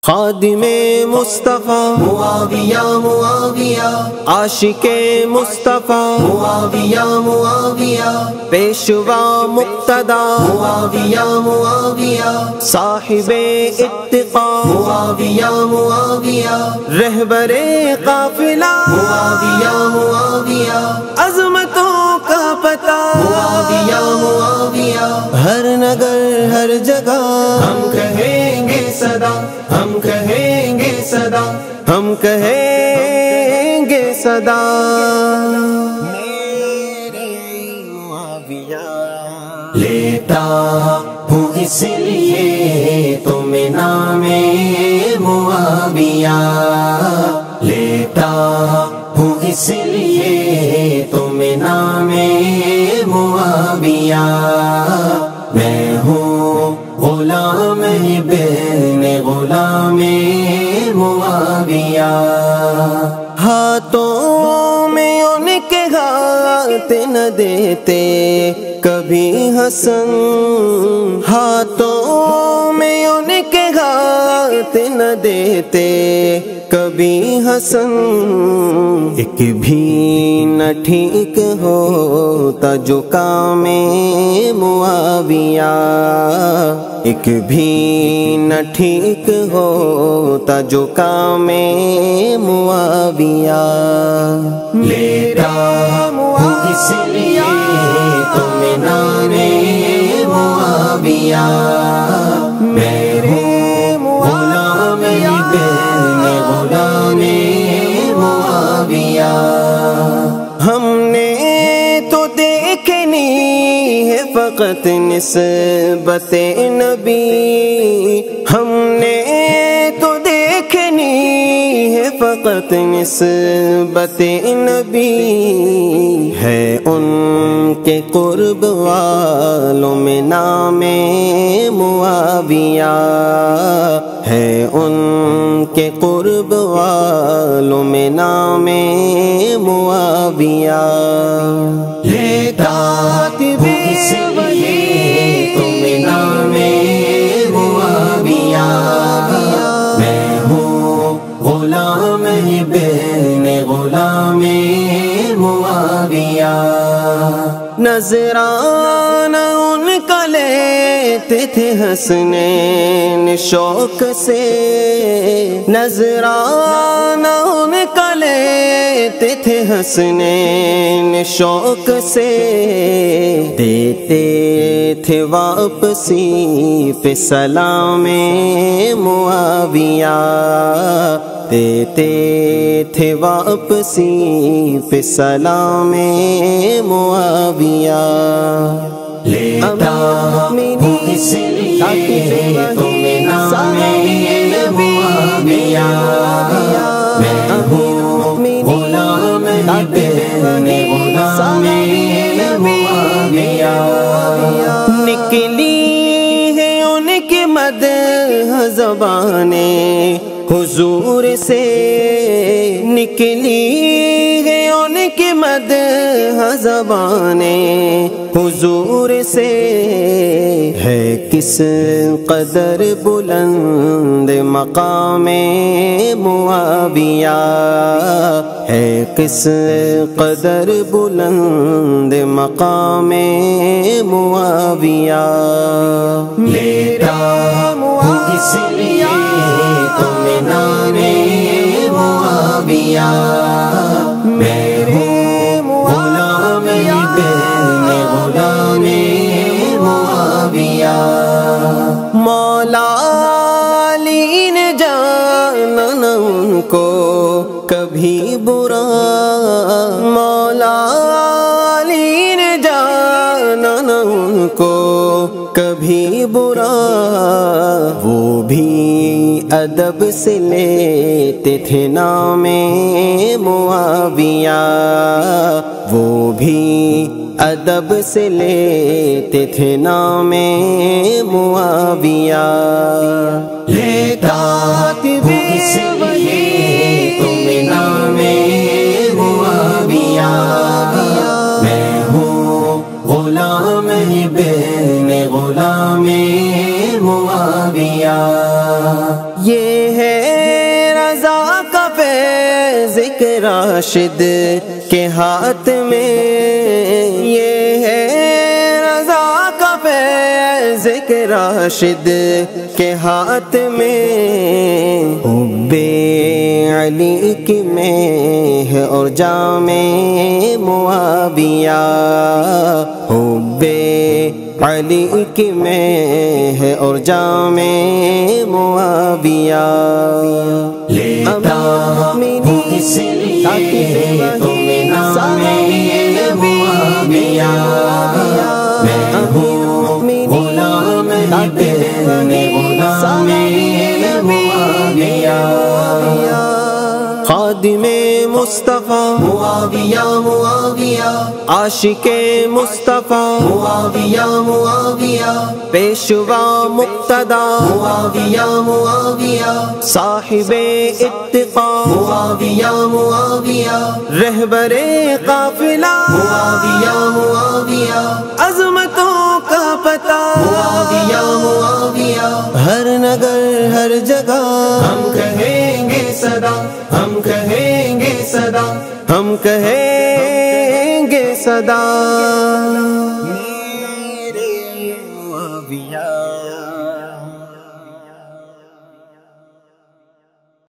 خادم مصطفیٰ معاویہ معاویہ عاشق مصطفیٰ معاویہ معاویہ پیشوا مقتدا معاویہ معاویہ صاحب اتقا معاویہ معاویہ رہبر قافلہ معاویہ معاویہ عظمتوں کا پتہ معاویہ معاویہ ہر نگر ہر جگہ ہم کہیں گے صدا ہم کہیں گے صدا ہم کہیں گے صدا میرے معاویہ لیتا ہوں اس لیے تمہیں نام معاویہ لیتا ہوں اس لیے تمہیں نام معاویہ میں ہوں غلام بن غلام معاویہ ہاتھوں میں ان کے ہاتھ نہ دیتے کبھی حسن ہاتھوں میں ان کے ہاتھ نہ دیتے کبھی حسن ایک بھی نہ ٹھیک ہوتا جو کام معاویہ ایک بھی نہ ٹھیک ہوتا جو کام معاویہ لیتا ہوں اس لیے تمہیں نام معاویہ میرے غلام بن غلام معاویہ ہم نے تو دیکھنی ہے فقط نسبت نبی ہم نے تو دیکھنی ہے فقط نسبت نبی ہے ان کے قرب والوں میں نام معاویہ ہے ان کے قرب والوں میں نام معاویہ لیتا ہوں اس لیے تمہیں نام معاویہ میں ہوں غلام بن غلام معاویہ نذرانہ ان کا لیتے تھے حسنین شوق سے نذرانہ ان کا لیتے تھے حسنین شوق سے دیتے تھے واپسی پہ سلام معاویہ دیتے تھے واپسی پہ سلام معاویہ لیتا ہوں اس لیے تمہیں نام معاویہ میں ہوں غلام بن غلام معاویہ نکلی ہے ان کی مدح زبانیں حضور سے نکلی ہے ان کی مدح زبانیں حضور سے ہے کس قدر بلند مقام معاویہ ہے کس قدر بلند مقام معاویہ لیتا ہوں اس لیے تمہیں نام معاویہ میرے غلام بن غلام معاویہ مولا علی نے جانا نہ ان کو کبھی برا مولا علی نے جانا نہ ان کو کبھی برا وہ بھی ادب سے لیتے تھے نام معاویہ وہ بھی ادب سے لیتے تھے نام معاویہ لیتا ہوں اس لیے تمہیں نام معاویہ میں ہوں غلام بن غلام معاویہ یہ ہے رضا کا فیض کہ راشد کے ہاتھ میں، یہ ہے رضا کا فیض کہ راشد کے ہاتھ میں، حب علی کی میں ہے اور جام معاویہ، حب علی کی میں ہے اور جام معاویہ، لیتا ہوں اس لیے تمہیں نام معاویہ، میں ہوں غلام تیرے غلام معاویہ، خادم مصطفیٰ معاویہ معاویہ، عاشق مصطفیٰ معاویہ معاویہ، پیشوا مقتدی معاویہ معاویہ، صاحب اتقا معاویہ معاویہ، رہبر قافلہ معاویہ معاویہ، عظمتوں کا پتہ معاویہ معاویہ، ہر نگر ہر جگہ ہم کہیں گے صدا، ہم کہیں گے صدا، ہم کہیں گے صدا۔